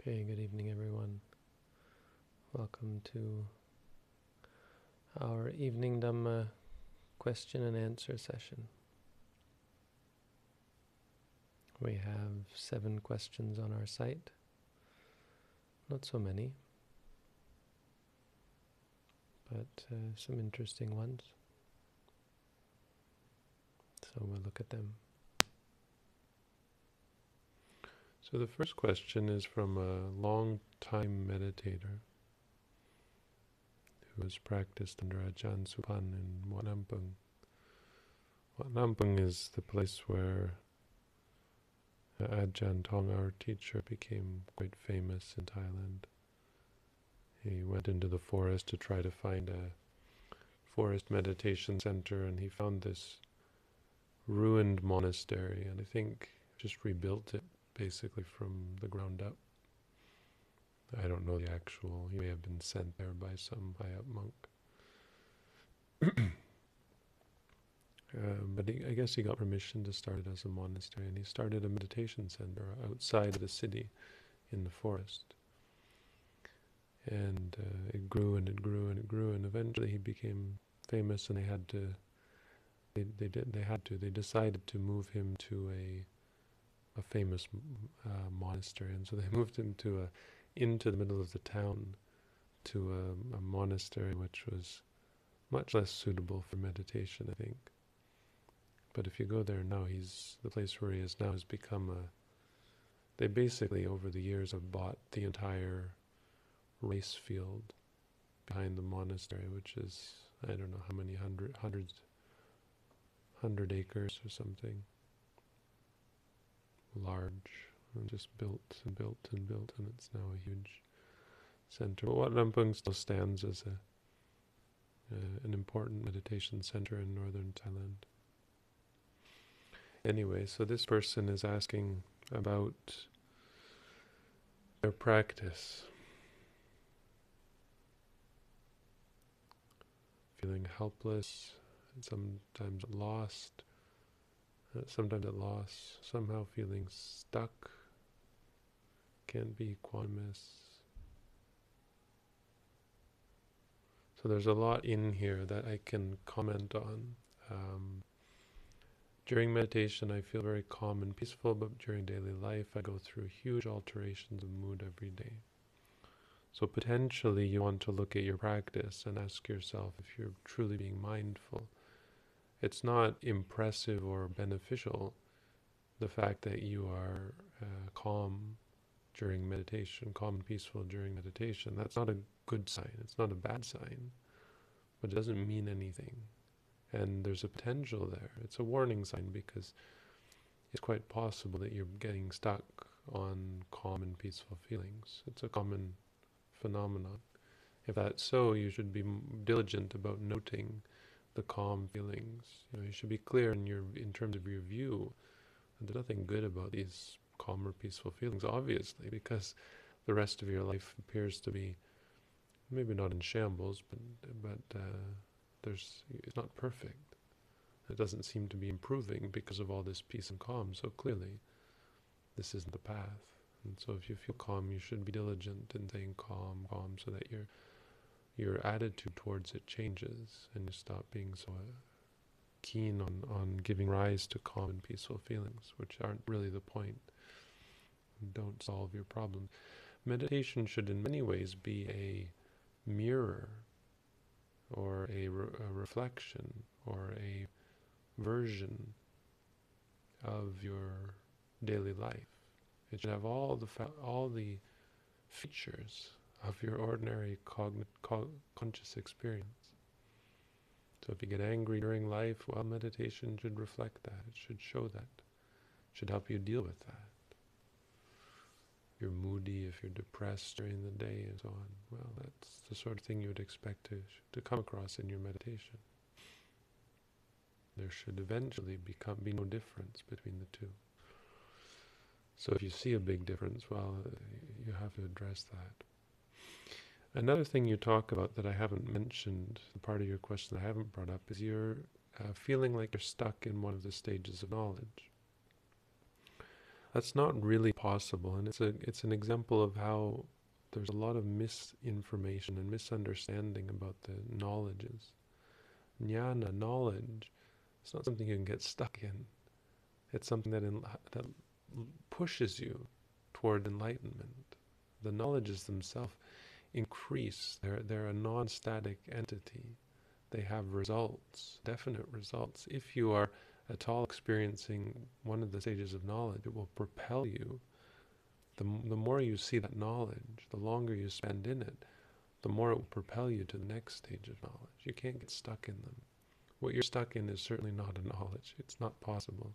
Okay, good evening everyone. Welcome to our evening Dhamma question and answer session. We have 7 questions on our site. Not so many, but some interesting ones. So we'll look at them. So the first question is from a long-time meditator who has practiced under Ajahn Supan in Wat Nampung. Wat Nampung is the place where Ajahn Tong, our teacher, became quite famous in Thailand. He went into the forest to try to find a forest meditation center, and he found this ruined monastery, and I think just rebuilt it basically from the ground up. I don't know the actual, he may have been sent there by some high-up monk. But I guess he got permission to start it as a monastery, and he started a meditation center outside of the city in the forest. And it grew and it grew and it grew, and eventually he became famous, and they decided to move him to a famous monastery, and so they moved him into the middle of the town to a monastery which was much less suitable for meditation, I think. But if you go there now, the place where he is now has become they basically over the years have bought the entire race field behind the monastery, which is, I don't know how many hundred acres or something. Large, and just built and built and built, and it's now a huge center. But Wat Nampung still stands as an important meditation center in northern Thailand. Anyway, so this person is asking about their practice. Feeling helpless, sometimes lost, sometimes at loss, somehow feeling stuck, can't be equanimous. So there's a lot in here that I can comment on. During meditation I feel very calm and peaceful, but during daily life I go through huge alterations of mood every day. So potentially you want to look at your practice and ask yourself if you're truly being mindful. It's not impressive or beneficial, the fact that you are calm during meditation, calm and peaceful during meditation. That's not a good sign. It's not a bad sign, but it doesn't mean anything. And there's a potential there. It's a warning sign, because it's quite possible that you're getting stuck on calm and peaceful feelings. It's a common phenomenon. If that's so, you should be diligent about noting the calm feelings. You should be clear in terms of your view. And there's nothing good about these calm or peaceful feelings, obviously, because the rest of your life appears to be maybe not in shambles, but it's not perfect. It doesn't seem to be improving because of all this peace and calm. So clearly, this isn't the path. And so if you feel calm, you should be diligent in staying calm, so that your attitude towards it changes, and you stop being so keen on giving rise to calm and peaceful feelings, which aren't really the point, and don't solve your problem. Meditation should in many ways be a mirror, or a reflection, or a version of your daily life. It should have all the features of your ordinary conscious experience. So if you get angry during life, well, meditation should reflect that. It should show that. It should help you deal with that. If you're moody, if you're depressed during the day, and so on, well, that's the sort of thing you would expect to come across in your meditation. There should eventually be no difference between the two. So if you see a big difference, well, you have to address that. Another thing you talk about that I haven't mentioned, the part of your question that I haven't brought up, is you're feeling like you're stuck in one of the stages of knowledge. That's not really possible, and it's an example of how there's a lot of misinformation and misunderstanding about the knowledges. Jnana, knowledge, it's not something you can get stuck in. It's something that pushes you toward enlightenment. The knowledges themselves increase. They're a non-static entity. They have results, definite results. If you are at all experiencing one of the stages of knowledge, it will propel you. The more you see that knowledge, the longer you spend in it, the more it will propel you to the next stage of knowledge. You can't get stuck in them. What you're stuck in is certainly not a knowledge. It's not possible.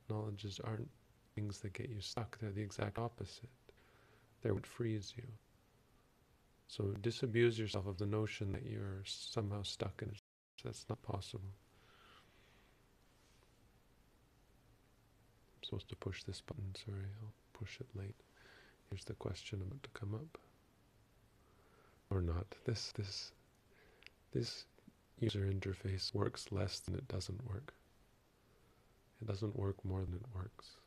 Knowledges aren't things that get you stuck. They're the exact opposite. They're what frees you. So disabuse yourself of the notion that you're somehow stuck in it. That's not possible. I'm supposed to push this button. Sorry, I'll push it late. Here's the question about to come up. Or not. This user interface works less than it doesn't work. It doesn't work more than it works,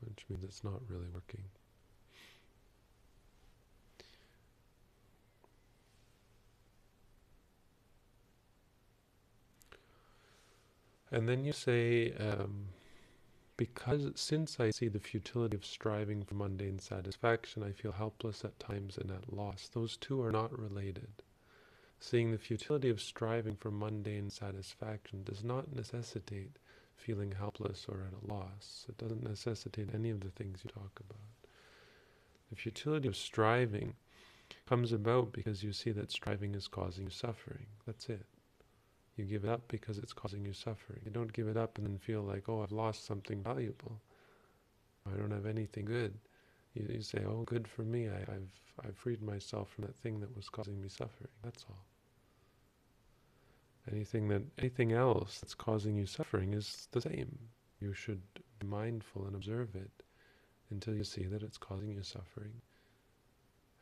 which means it's not really working. And then you say, since I see the futility of striving for mundane satisfaction, I feel helpless at times and at loss. Those two are not related. Seeing the futility of striving for mundane satisfaction does not necessitate feeling helpless or at a loss. It doesn't necessitate any of the things you talk about. The futility of striving comes about because you see that striving is causing you suffering. That's it. You give it up because it's causing you suffering. You don't give it up and then feel like, oh, I've lost something valuable. I don't have anything good. You say, oh, good for me. I've freed myself from that thing that was causing me suffering. That's all. Anything else that's causing you suffering is the same. You should be mindful and observe it until you see that it's causing you suffering.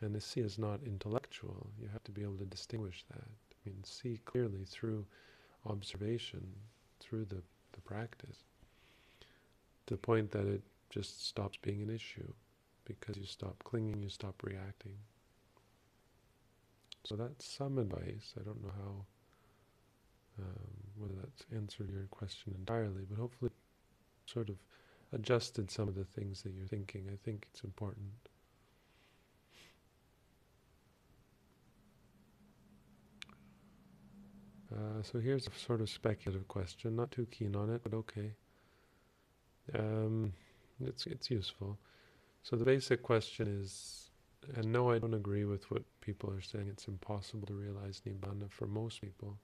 And the see is not intellectual. You have to be able to distinguish that. I mean, see clearly through observation, through the practice, to the point that it just stops being an issue, because you stop clinging, you stop reacting. So that's some advice. I don't know how, whether that's answered your question entirely, but hopefully sort of adjusted some of the things that you're thinking. I think it's important. So here's a sort of speculative question, not too keen on it, but okay. It's useful. So the basic question is, and no, I don't agree with what people are saying, it's impossible to realize Nibbana for most people.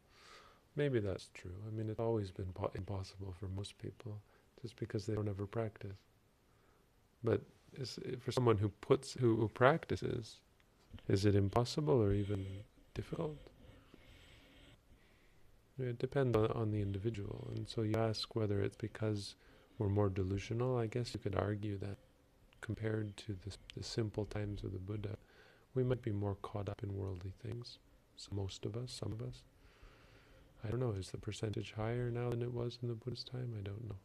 Maybe that's true. I mean, it's always been impossible for most people, just because they don't ever practice. But for someone who practices, is it impossible or even difficult? It depends on the individual. And so you ask whether it's because we're more delusional. I guess you could argue that compared to the simple times of the Buddha, we might be more caught up in worldly things. So most of us, some of us. I don't know, is the percentage higher now than it was in the Buddha's time? I don't know.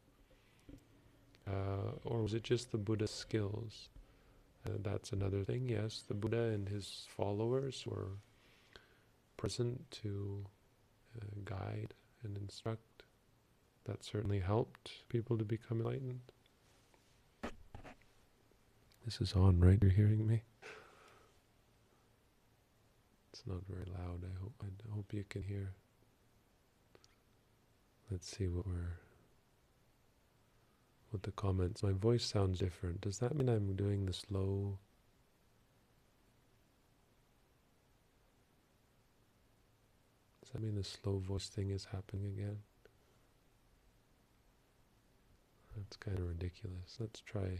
Or was it just the Buddha's skills? That's another thing. Yes, the Buddha and his followers were present to guide and instruct. That certainly helped people to become enlightened. This is on, right? You're hearing me? It's not very loud. I hope you can hear. Let's see what the comments. My voice sounds different. Does that mean I'm doing the slow? Does that mean the slow voice thing is happening again? That's kind of ridiculous. Let's try.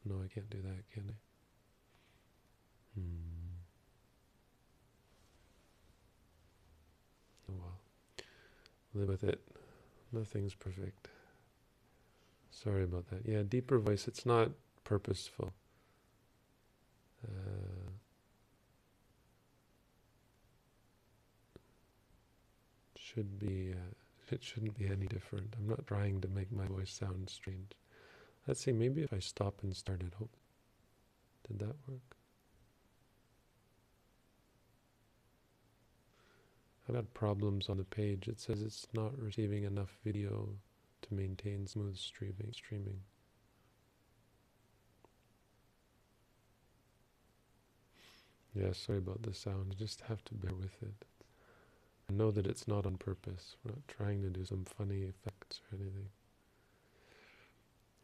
No, I can't do that, can I? Oh well. Live with it. Nothing's perfect. Sorry about that. Yeah, deeper voice, it's not purposeful. It shouldn't be any different. I'm not trying to make my voice sound strange. Let's see, maybe if I stop and start it. Hope. Did that work? I've had problems on the page. It says it's not receiving enough video to maintain smooth streaming. Yeah, sorry about the sound. You just have to bear with it. I know that it's not on purpose. We're not trying to do some funny effects or anything.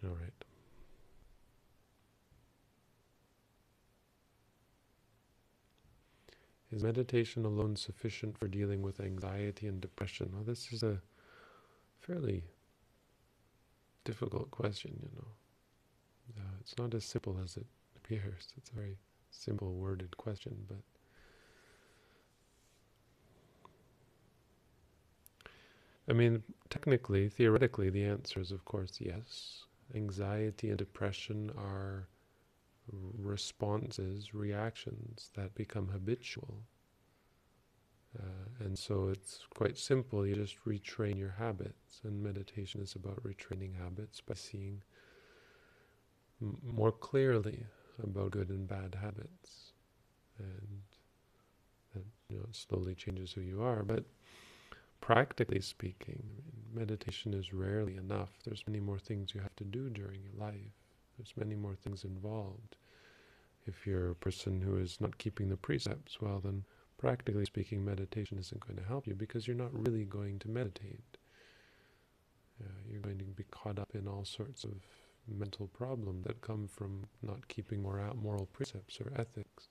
All right. Is meditation alone sufficient for dealing with anxiety and depression? Well, this is a fairly difficult question, you know. It's not as simple as it appears. It's a very simple worded question, but I mean, technically, theoretically, the answer is, of course, yes. Anxiety and depression are responses, reactions that become habitual. And so it's quite simple. You just retrain your habits. And meditation is about retraining habits by seeing more clearly about good and bad habits. And that, it slowly changes who you are. But practically speaking, meditation is rarely enough. There's many more things you have to do during your life. There's many more things involved. If you're a person who is not keeping the precepts, well then, practically speaking, meditation isn't going to help you because you're not really going to meditate. You're going to be caught up in all sorts of mental problems that come from not keeping moral precepts or ethics.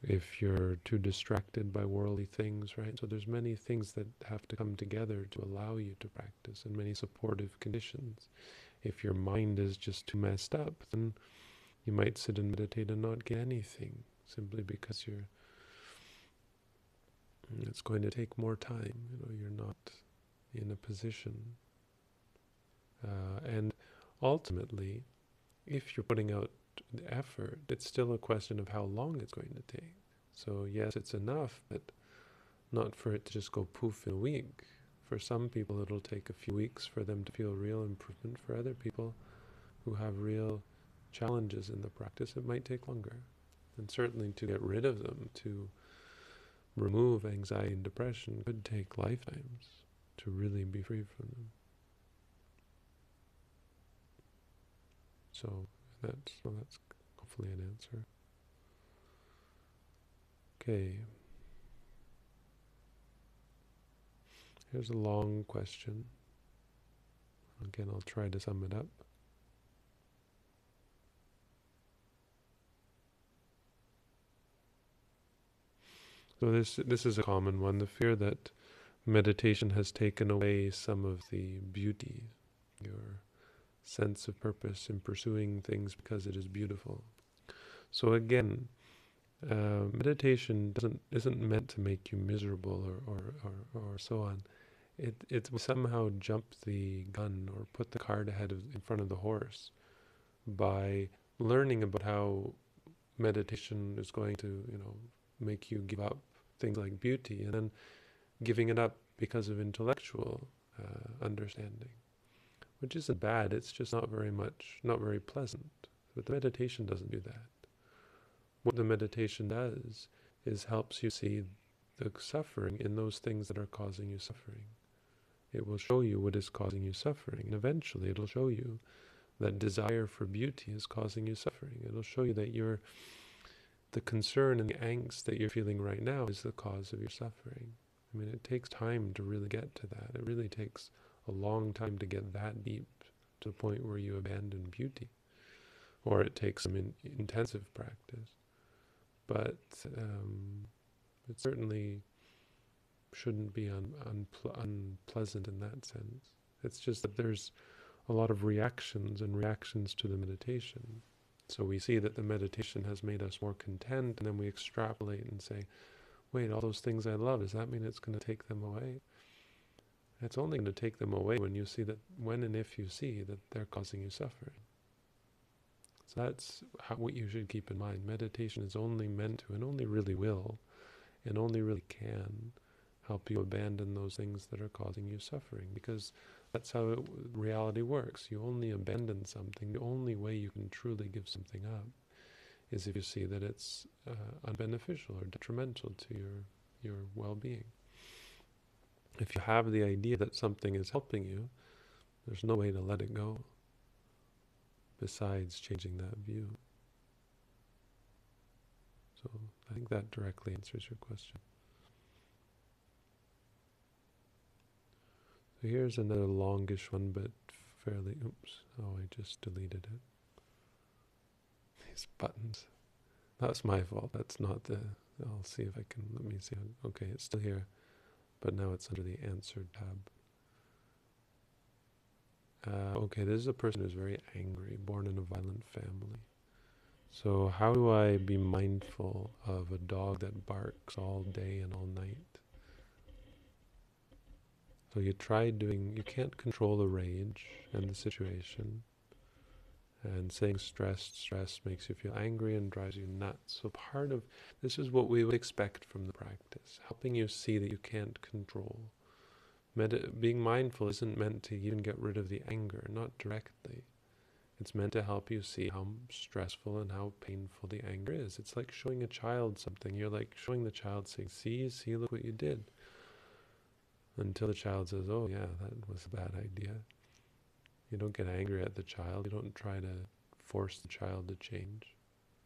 If you're too distracted by worldly things, right? So there's many things that have to come together to allow you to practice, and many supportive conditions. If your mind is just too messed up, then you might sit and meditate and not get anything, simply because it's going to take more time. You're not in a position. And ultimately, if you're putting out the effort, it's still a question of how long it's going to take. So yes, it's enough, but not for it to just go poof in a week. For some people, it'll take a few weeks for them to feel real improvement. For other people who have real challenges in the practice, it might take longer. And certainly to get rid of them, to remove anxiety and depression, could take lifetimes to really be free from them. So that's hopefully an answer. Okay. Here's a long question. Again, I'll try to sum it up. So this is a common one, the fear that meditation has taken away some of the beauty, your sense of purpose in pursuing things because it is beautiful. So again, meditation isn't meant to make you miserable or so on. It somehow jump the gun or put the cart in front of the horse by learning about how meditation is going to, make you give up things like beauty, and then giving it up because of intellectual understanding, which isn't bad. It's just not very pleasant. But the meditation doesn't do that. What the meditation does is helps you see the suffering in those things that are causing you suffering. It will show you what is causing you suffering, and eventually it'll show you that desire for beauty is causing you suffering. It'll show you that the concern and the angst that you're feeling right now is the cause of your suffering. I mean, it takes time to really get to that. It really takes a long time to get that deep to the point where you abandon beauty. Or it takes some intensive practice. But it certainly shouldn't be unpleasant in that sense. It's just that there's a lot of reactions to the meditation. So we see that the meditation has made us more content, and then we extrapolate and say, wait, all those things I love, does that mean it's going to take them away? It's only going to take them away when and if you see that they're causing you suffering. So that's what you should keep in mind. Meditation is only meant to, and only really will, and only really can help you abandon those things that are causing you suffering, because That's how reality works. You only abandon something. The only way you can truly give something up is if you see that it's unbeneficial or detrimental to your well-being. If you have the idea that something is helping you, there's no way to let it go besides changing that view. So I think that directly answers your question. So here's another longish one, but fairly, oops, oh, I just deleted it. These buttons. That's my fault. That's not the, I'll see if I can, let me see. Okay, it's still here, but now it's under the answer tab. Okay, this is a person who's very angry, born in a violent family. So how do I be mindful of a dog that barks all day and all night? So you can't control the rage and the situation. And saying stress makes you feel angry and drives you nuts. So this is what we would expect from the practice, helping you see that you can't control. Being mindful isn't meant to even get rid of the anger, not directly. It's meant to help you see how stressful and how painful the anger is. It's like showing a child something. You're like showing the child, saying, see, look what you did. Until the child says, oh yeah, that was a bad idea. You don't get angry at the child. You don't try to force the child to change.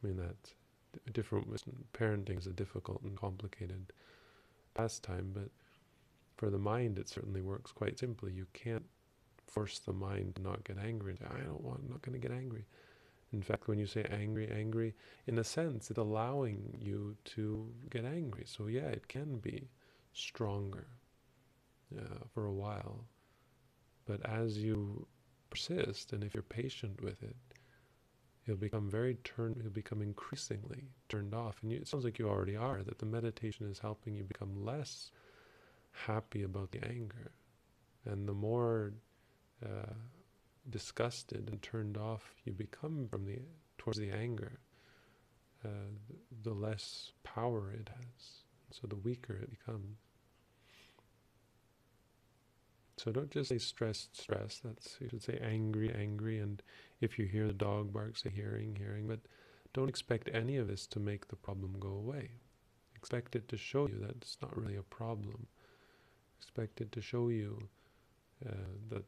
I mean, that's different. Parenting is a difficult and complicated pastime, but for the mind, it certainly works quite simply. You can't force the mind to not get angry and say, I'm not going to get angry. In fact, when you say angry, in a sense, it's allowing you to get angry. So yeah, it can be stronger for a while. But as you persist, and if you're patient with it, you'll become increasingly turned off. And it sounds like you already are, that the meditation is helping you become less happy about the anger. And the more disgusted and turned off you become towards the anger, the less power it has. So the weaker it becomes. So don't just say stress. You should say angry, and if you hear the dog bark, say hearing. But don't expect any of this to make the problem go away. Expect it to show you that it's not really a problem. Expect it to show you that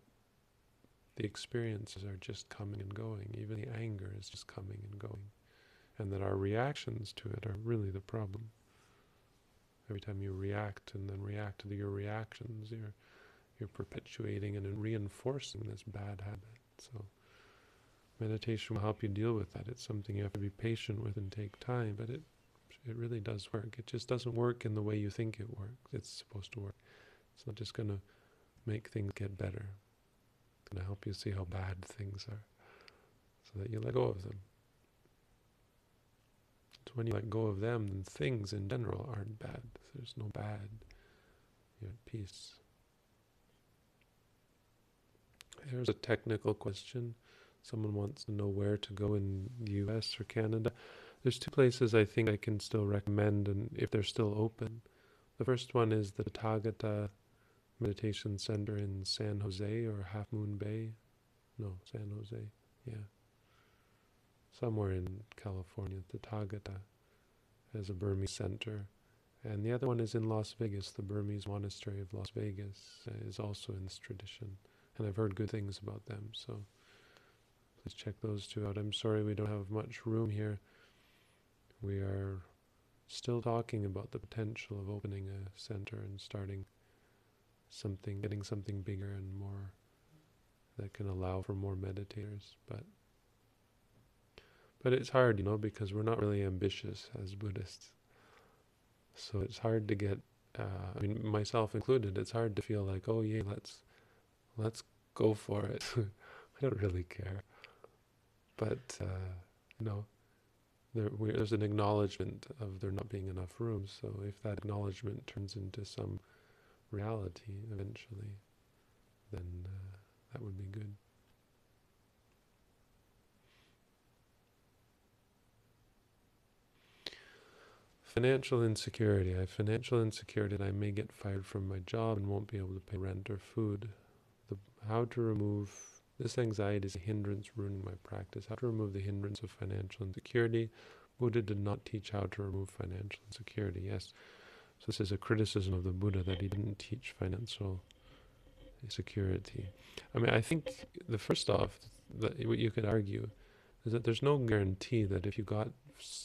the experiences are just coming and going. Even the anger is just coming and going. And that our reactions to it are really the problem. Every time you react and then react to your reactions, you're perpetuating and reinforcing this bad habit. So meditation will help you deal with that. It's something you have to be patient with and take time, but it really does work. It just doesn't work in the way you think it works. It's supposed to work. It's not just going to make things get better. It's going to help you see how bad things are so that you let go of them. So when you let go of them, then things in general aren't bad. There's no bad. You're at peace. Here's a technical question. Someone wants to know where to go in the US or Canada. There's two places I think I can still recommend, and if they're still open. The first one is the Tathagata Meditation Center in San Jose or Half Moon Bay. No, San Jose. Yeah. Somewhere in California. The Tathagata has a Burmese center. And the other one is in Las Vegas. The Burmese Monastery of Las Vegas is also in this tradition. And I've heard good things about them, so please check those two out. I'm sorry we don't have much room here. We are still talking about the potential of opening a center and starting something, getting something bigger and more that can allow for more meditators. But it's hard, because we're not really ambitious as Buddhists. So it's hard to get, myself included, it's hard to feel like, oh yeah, let's go for it. I don't really care. But, there's an acknowledgement of there not being enough room. So if that acknowledgement turns into some reality eventually, then that would be good. Financial insecurity. I have financial insecurity that I may get fired from my job and won't be able to pay rent or food. how to remove this anxiety is a hindrance ruining my practice. How to remove the hindrance of financial insecurity. Buddha did not teach how to remove financial insecurity. Yes, so this is a criticism of the Buddha that he didn't teach financial security. I mean, I think the first off, what you could argue is that there's no guarantee that if you got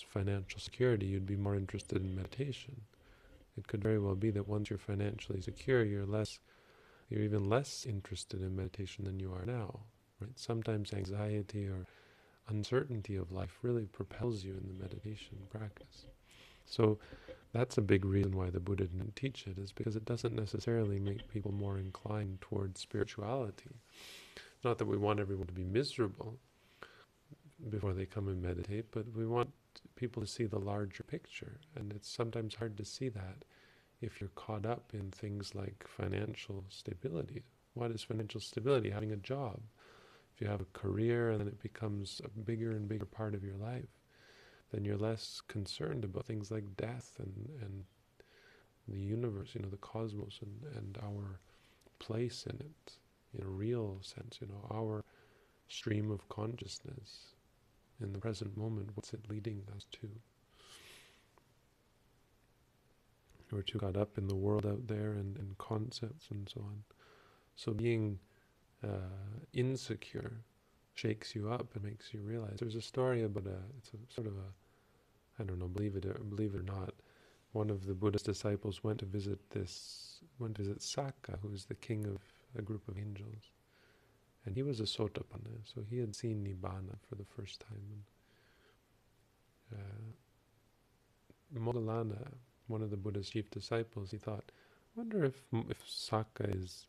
financial security, you'd be more interested in meditation. It could very well be that once you're financially secure, you're even less interested in meditation than you are now. Right? Sometimes anxiety or uncertainty of life really propels you in the meditation practice. So that's a big reason why the Buddha didn't teach it, is because it doesn't necessarily make people more inclined towards spirituality. Not that we want everyone to be miserable before they come and meditate, but we want people to see the larger picture. And it's sometimes hard to see that if you're caught up in things like financial stability. What is financial stability? Having a job. If you have a career and then it becomes a bigger and bigger part of your life, then you're less concerned about things like death and the universe, the cosmos and our place in it, in a real sense, our stream of consciousness in the present moment. What's it leading us to? We're too caught up in the world out there and concepts and so on. So being insecure shakes you up and makes you realize. There's a story about it's a sort of I don't know, believe it or not, one of the Buddha's disciples went to visit Sakka, who is the king of a group of angels. And he was a Sotapanna, so he had seen Nibbana for the first time. And Moggallana, one of the Buddha's chief disciples, he thought, I wonder if Sakka is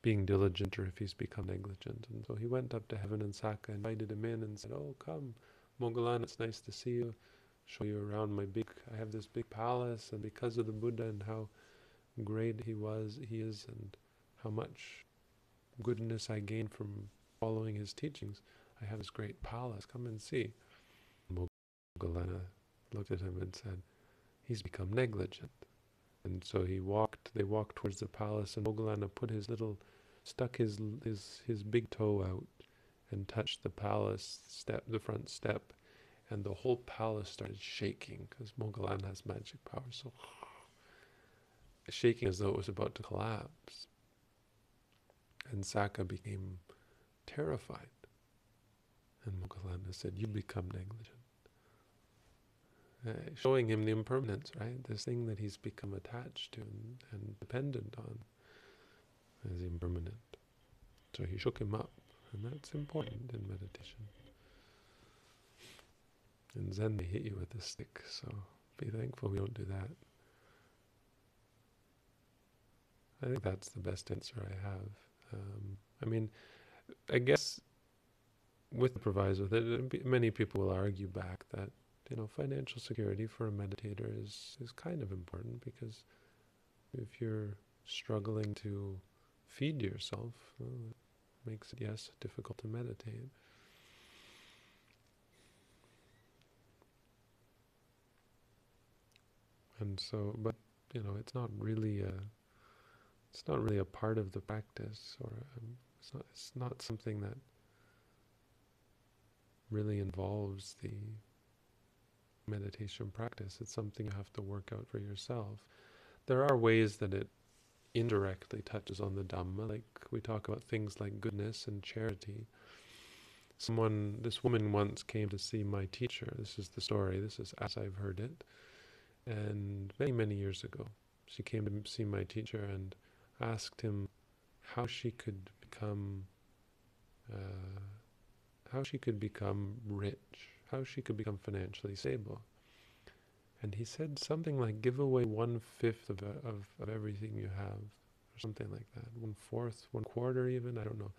being diligent or if he's become negligent. And so he went up to heaven, and Sakka invited him in and said, oh, come, Moggallana, it's nice to see you. Show you around I have this big palace, and because of the Buddha and how great he is, and how much goodness I gained from following his teachings, I have this great palace, come and see. Moggallana looked at him and said, he's become negligent. And so they walked towards the palace, and Moggallana stuck his big toe out and touched the palace step, the front step, and the whole palace started shaking, because Moggallana has magic power, so shaking as though it was about to collapse. And Sakka became terrified. And Moggallana said, you become negligent. Showing him the impermanence, right? This thing that he's become attached to and dependent on is impermanent. So he shook him up, and that's important in meditation. In Zen, they hit you with a stick, so be thankful we don't do that. I think that's the best answer I have. I guess with the proviso that many people will argue back that financial security for a meditator is kind of important, because if you're struggling to feed yourself, well, it makes it, yes, difficult to meditate. And so, but it's not really a part of the practice, or it's not something that really involves the meditation practice. It's something you have to work out for yourself. There are ways that it indirectly touches on the Dhamma, like we talk about things like goodness and charity. This woman once came to see my teacher. This is the story. This is as I've heard it. And many, many years ago, she came to see my teacher and asked him how she could become rich, how she could become financially stable. And he said something like, give away 1/5 of everything you have, or something like that. 1/4, 1/4 even, I don't know.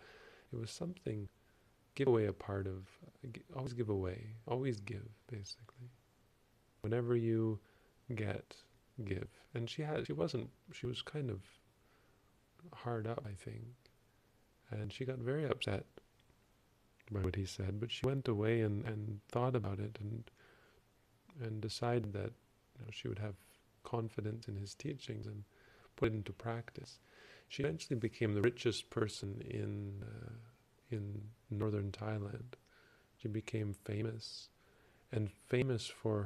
It was something, give away a part of, always give away, always give, basically. Whenever you get, give. And she was kind of hard up, I think. And she got very upset by what he said, but she went away and thought about it and decided that she would have confidence in his teachings and put it into practice. She eventually became the richest person in northern Thailand. She became famous, and famous for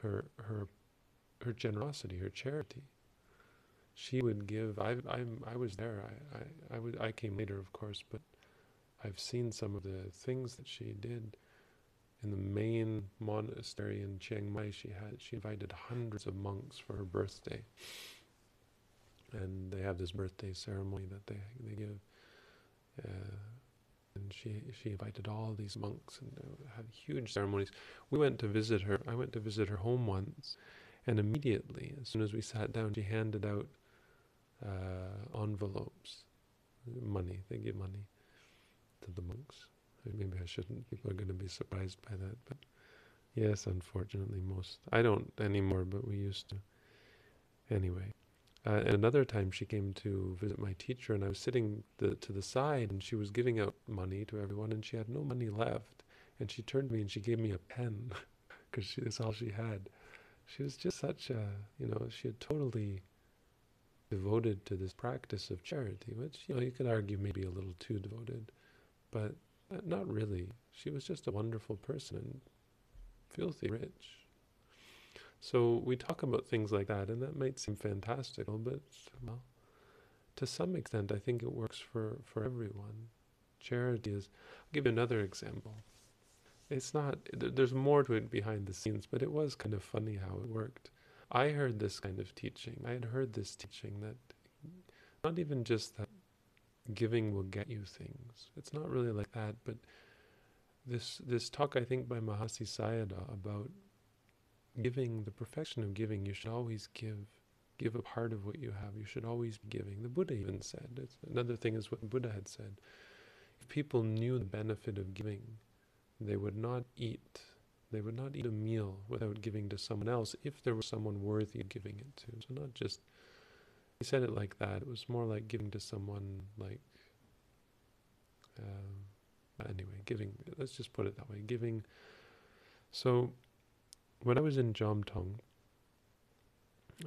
her generosity, her charity. She would give. I was there. I came later, of course, but I've seen some of the things that she did in the main monastery in Chiang Mai. She invited hundreds of monks for her birthday, and they have this birthday ceremony that they give. And she invited all these monks and had huge ceremonies. We went to visit her. I went to visit her home once, and immediately, as soon as we sat down, she handed out envelopes, money. They give money to the monks. Maybe I shouldn't. People are going to be surprised by that. But yes, unfortunately, I don't anymore, but we used to. Anyway. And another time she came to visit my teacher, and I was sitting to the side, and she was giving out money to everyone, and she had no money left. And she turned to me and she gave me a pen, because that's all she had. She was just such a, she had totally devoted to this practice of charity, which, you could argue maybe a little too devoted, but not really. She was just a wonderful person and filthy rich. So we talk about things like that, and that might seem fantastical, but, well, to some extent, I think it works for everyone. Charity is... I'll give you another example. It's not... There's more to it behind the scenes, but it was kind of funny how it worked. I heard this kind of teaching. I had heard this teaching that not even just that giving will get you things. It's not really like that, but this talk, I think, by Mahasi Sayadaw about giving, the perfection of giving, you should always give a part of what you have. You should always be giving. The Buddha even said, another thing is what the Buddha had said. If people knew the benefit of giving, they would not eat a meal without giving to someone else if there was someone worthy of giving it to. So not just, he said it like that, it was more like giving to someone like, anyway, giving, let's just put it that way, giving. So, when I was in Jamtong,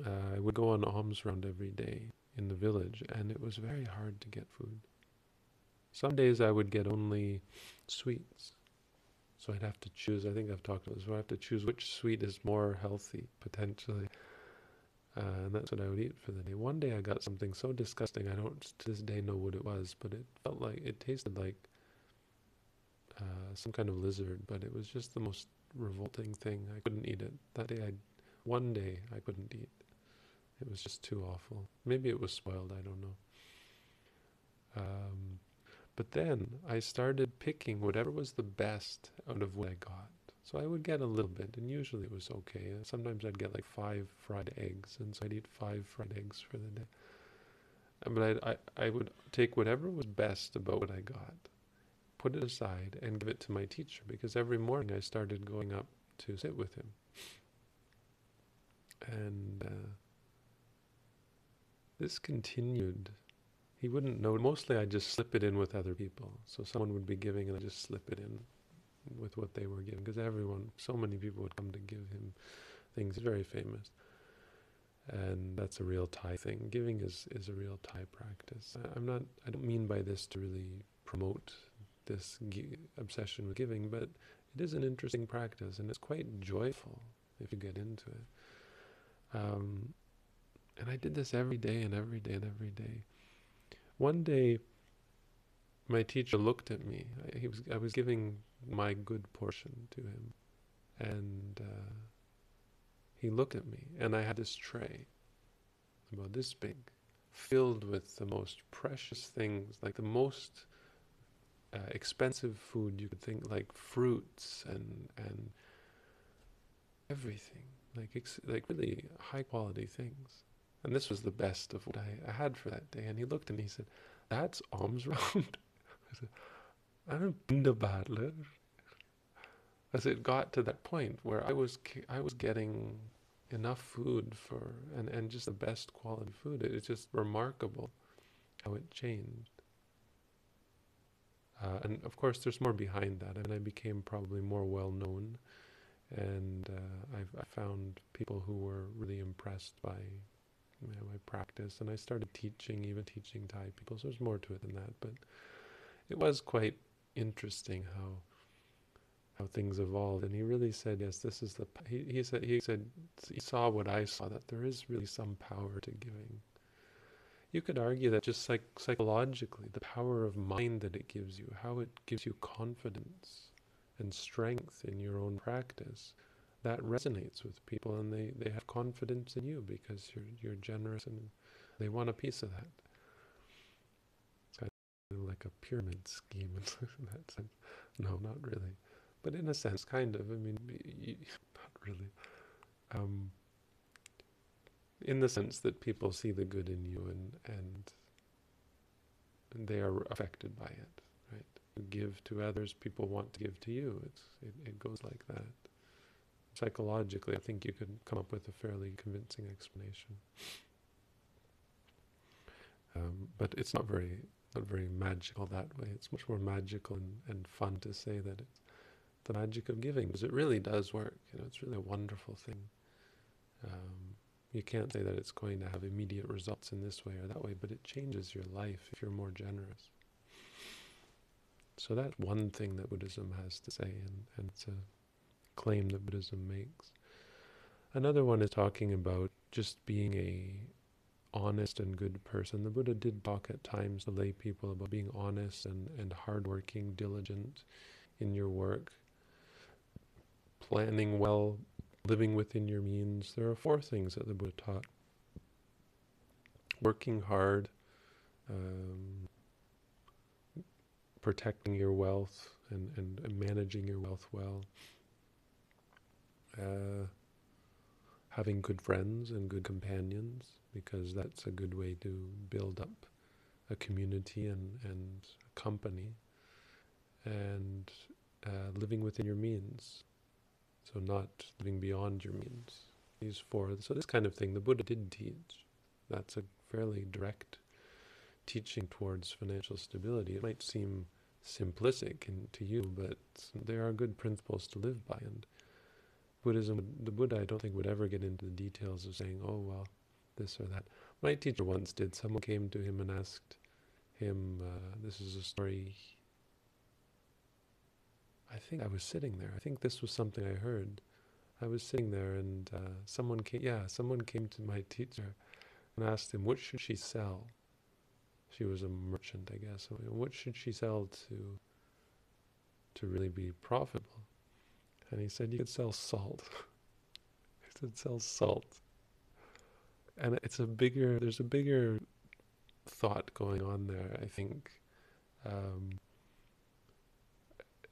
I would go on alms round every day in the village, and it was very hard to get food. Some days I would get only sweets, so I'd have to choose. I think I've talked about this. So I have to choose which sweet is more healthy, potentially, and that's what I would eat for the day. One day I got something so disgusting, I don't to this day know what it was, but it tasted like some kind of lizard, but it was just the most revolting thing. I couldn't eat it. One day I couldn't eat. It was just too awful. Maybe it was spoiled, I don't know. But then I started picking whatever was the best out of what I got. So I would get a little bit, and usually it was okay. Sometimes I'd get like 5 fried eggs, and so I'd eat 5 fried eggs for the day. But I would take whatever was best about what I got, put it aside, and give it to my teacher, because every morning I started going up to sit with him. And this continued. He wouldn't know. Mostly I just slip it in with other people. So someone would be giving and I just slip it in with what they were giving. Because so many people would come to give him things. He's very famous. And that's a real Thai thing. Giving is a real Thai practice. I don't mean by this to really promote this obsession with giving, but it is an interesting practice, and it's quite joyful if you get into it. And I did this every day and every day and every day. One day, my teacher looked at me. I was giving my good portion to him, and he looked at me, and I had this tray, about this big, filled with the most precious things, like the most expensive food you could think, like fruits and everything, like really high quality things. And this was the best of what I had for that day. And he looked and he said, "That's alms round." I said, "I don't think about it." As it got to that point where I was getting enough food and just the best quality food. It's just remarkable how it changed. And of course, there's more behind that. And I became probably more well known, and I found people who were really impressed by my practice, and I started teaching, even teaching Thai people. So there's more to it than that, but it was quite interesting how things evolved. And he really said, yes, this is the. He said he saw what I saw, that there is really some power to giving. You could argue that just psychologically, the power of mind that it gives you, how it gives you confidence and strength in your own practice, that resonates with people, and they have confidence in you because you're generous, and they want a piece of that. It's kind of like a pyramid scheme in that sense. No, not really, but in a sense, kind of. I mean, not really. In the sense that people see the good in you, and they are affected by it, right? You give to others, people want to give to you. It goes like that. Psychologically, I think you could come up with a fairly convincing explanation. But it's not very magical that way. It's much more magical and fun to say that it's the magic of giving, because it really does work. It's really a wonderful thing. You can't say that it's going to have immediate results in this way or that way, but it changes your life if you're more generous. So that's one thing that Buddhism has to say, and it's a claim that Buddhism makes. Another one is talking about just being a honest and good person. The Buddha did talk at times to lay people about being honest and hardworking, diligent in your work, planning well, living within your means. There are 4 things that the Buddha taught. Working hard, protecting your wealth and managing your wealth well, having good friends and good companions, because that's a good way to build up a community and a company, and living within your means. So not living beyond your means. These 4. So this kind of thing the Buddha did teach. That's a fairly direct teaching towards financial stability. It might seem simplistic to you, but there are good principles to live by. And Buddhism, the Buddha, I don't think would ever get into the details of saying, oh, well, this or that. My teacher once did. Someone came to him and asked him, this is a story. I think I was sitting there. I think this was something I heard. I was sitting there, and someone came to my teacher and asked him, what should she sell? She was a merchant, I guess. What should she sell to really be profitable? And he said, you could sell salt. He said, sell salt. And there's a bigger thought going on there, I think.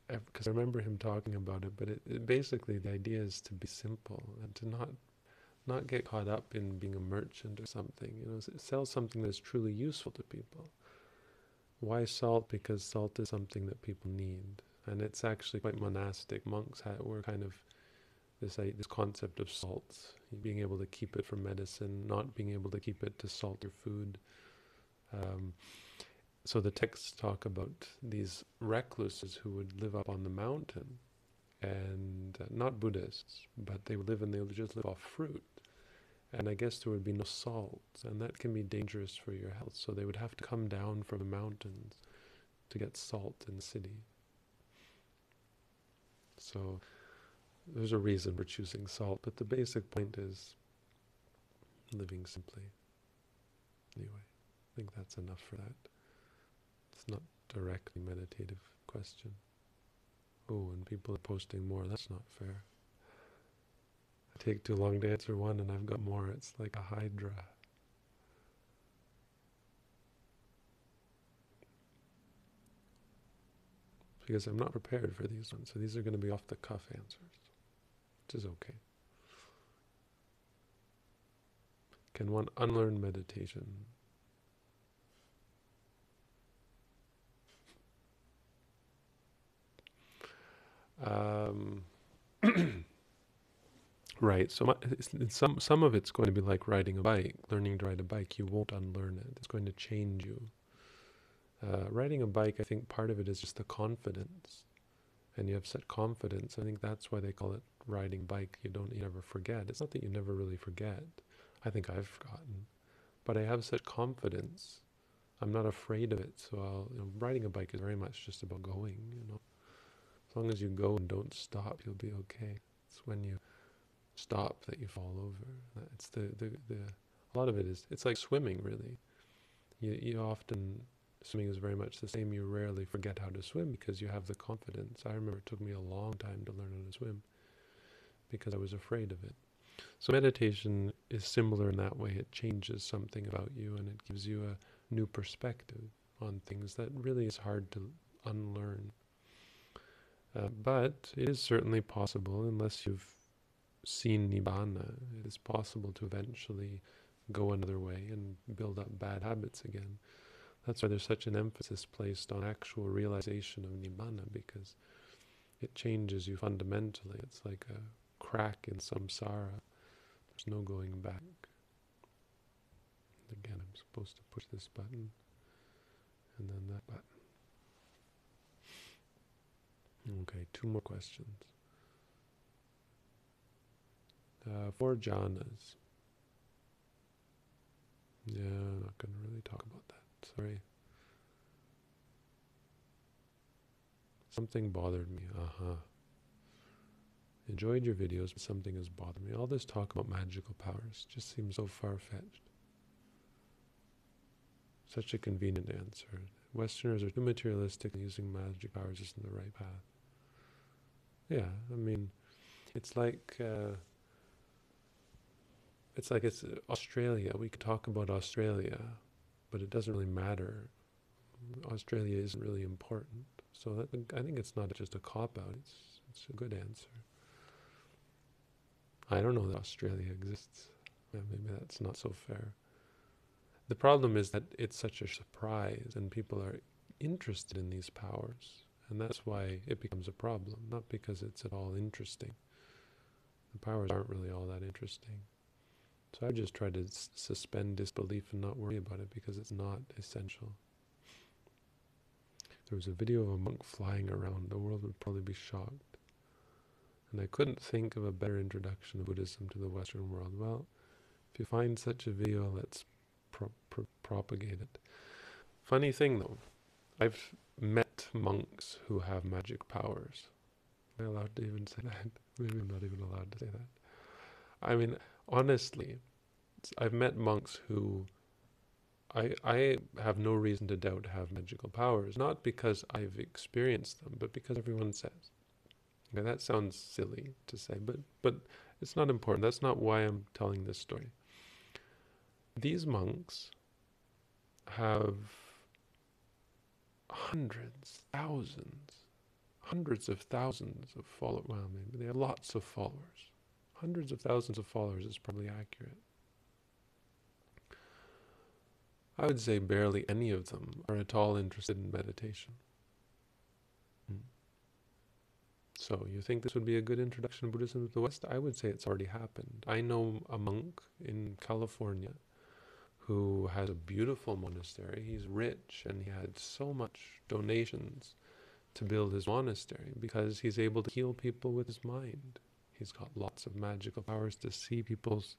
Because I remember him talking about it, but it basically the idea is to be simple and to not get caught up in being a merchant or something. Sell something that's truly useful to people. Why salt? Because salt is something that people need, and it's actually quite monastic. Monks were kind of this concept of salt, being able to keep it for medicine, not being able to keep it to salt your food. So the texts talk about these recluses who would live up on the mountain, and not Buddhists, but they would just live off fruit. And I guess there would be no salt, and that can be dangerous for your health. So they would have to come down from the mountains to get salt in the city. So there's a reason for choosing salt, but the basic point is living simply. Anyway, I think that's enough for that. It's not directly meditative question. Oh, and people are posting more. That's not fair. I take too long to answer one and I've got more. It's like a hydra. Because I'm not prepared for these ones. So these are going to be off the cuff answers, which is okay. Can one unlearn meditation? Right, so some of it's going to be like riding a bike, learning to ride a bike. You won't unlearn it. It's going to change you. Riding a bike, I think part of it is just the confidence. And you have such confidence. I think that's why they call it riding bike. You never forget. It's not that you never really forget. I think I've forgotten. but I have such confidence. I'm not afraid of it. So riding a bike is very much just about going, As long as you go and don't stop, you'll be okay. It's when you stop that you fall over. It's a lot of it is, it's like swimming, really. You often, swimming is very much the same. You rarely forget how to swim because you have the confidence. I remember it took me a long time to learn how to swim because I was afraid of it. So meditation is similar in that way. It changes something about you and it gives you a new perspective on things that really is hard to unlearn. But it is certainly possible, unless you've seen Nibbana, it is possible to eventually go another way and build up bad habits again. That's why there's such an emphasis placed on actual realization of Nibbana, because it changes you fundamentally. It's like a crack in samsara. There's no going back. Again, I'm supposed to push this button and then that button. Okay, 2 more questions. 4 jhanas. Yeah, I'm not going to really talk about that. Sorry. Something bothered me. Enjoyed your videos, but something has bothered me. All this talk about magical powers just seems so far-fetched. Such a convenient answer. Westerners are too materialistic, and using magic powers isn't the right path. Yeah, I mean, it's like it's Australia. We could talk about Australia, but it doesn't really matter. Australia isn't really important. So I think it's not just a cop-out. It's a good answer. I don't know that Australia exists. Maybe that's not so fair. The problem is that it's such a surprise and people are interested in these powers. And that's why it becomes a problem, not because it's at all interesting. The powers aren't really all that interesting. So I just try to suspend disbelief and not worry about it because it's not essential. If there was a video of a monk flying around, the world would probably be shocked. And I couldn't think of a better introduction of Buddhism to the Western world. Well, if you find such a video, let's propagate it. Funny thing though, I've met monks who have magic powers. Am I allowed to even say that? Maybe I'm not even allowed to say that. I mean, honestly, I've met monks who I have no reason to doubt have magical powers, not because I've experienced them, but because everyone says. Okay, that sounds silly to say, but it's not important. That's not why I'm telling this story. These monks have hundreds of thousands of followers. Well, maybe they have lots of followers. Hundreds of thousands of followers is probably accurate. I would say barely any of them are at all interested in meditation. So you think this would be a good introduction of Buddhism to the West? I would say it's already happened. I know a monk in California who has a beautiful monastery. He's rich and he had so much donations to build his monastery because he's able to heal people with his mind. He's got lots of magical powers to see people's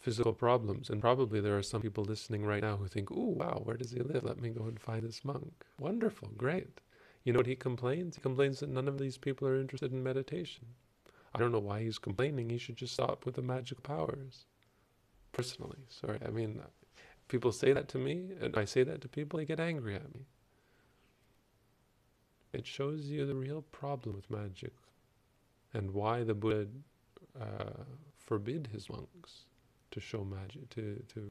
physical problems. And probably there are some people listening right now who think, ooh, wow, where does he live? Let me go and find this monk. Wonderful, great. You know what he complains? He complains that none of these people are interested in meditation. I don't know why he's complaining. He should just stop with the magic powers. Personally, sorry. I mean, people say that to me, and I say that to people, they get angry at me. It shows you the real problem with magic and why the Buddha forbid his monks to show magic, to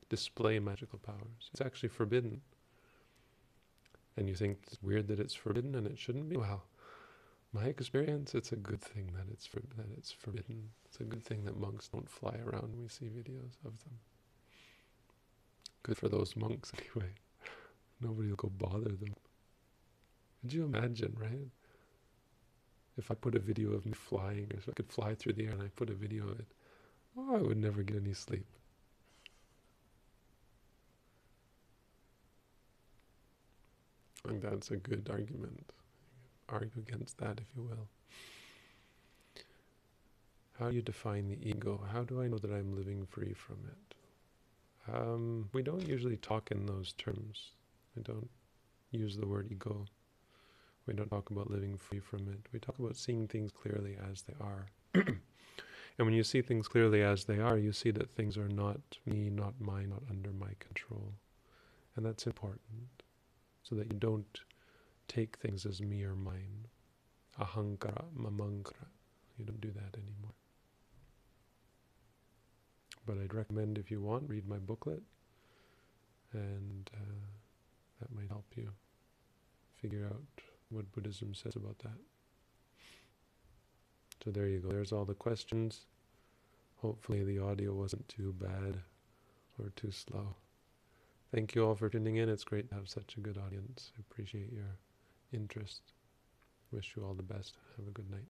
display magical powers. It's actually forbidden. And you think it's weird that it's forbidden and it shouldn't be? Well, my experience, it's a good thing that it's forbidden. It's a good thing that monks don't fly around when we see videos of them. Good for those monks anyway. Nobody will go bother them. Could you imagine, right? If I put a video of me flying, or if I could fly through the air and I put a video of it, oh, I would never get any sleep. I think that's a good argument. Argue against that, if you will. How do you define the ego? How do I know that I'm living free from it? We don't usually talk in those terms. We don't use the word ego. We don't talk about living free from it. We talk about seeing things clearly as they are. And when you see things clearly as they are, you see that things are not me, not mine, not under my control. And that's important, so that you don't take things as me or mine. Ahankara, mamankara. You don't do that anymore. But I'd recommend, if you want, read my booklet, and that might help you figure out what Buddhism says about that. So there you go. There's all the questions. Hopefully the audio wasn't too bad or too slow. Thank you all for tuning in. It's great to have such a good audience. I appreciate your interest. Wish you all the best. Have a good night.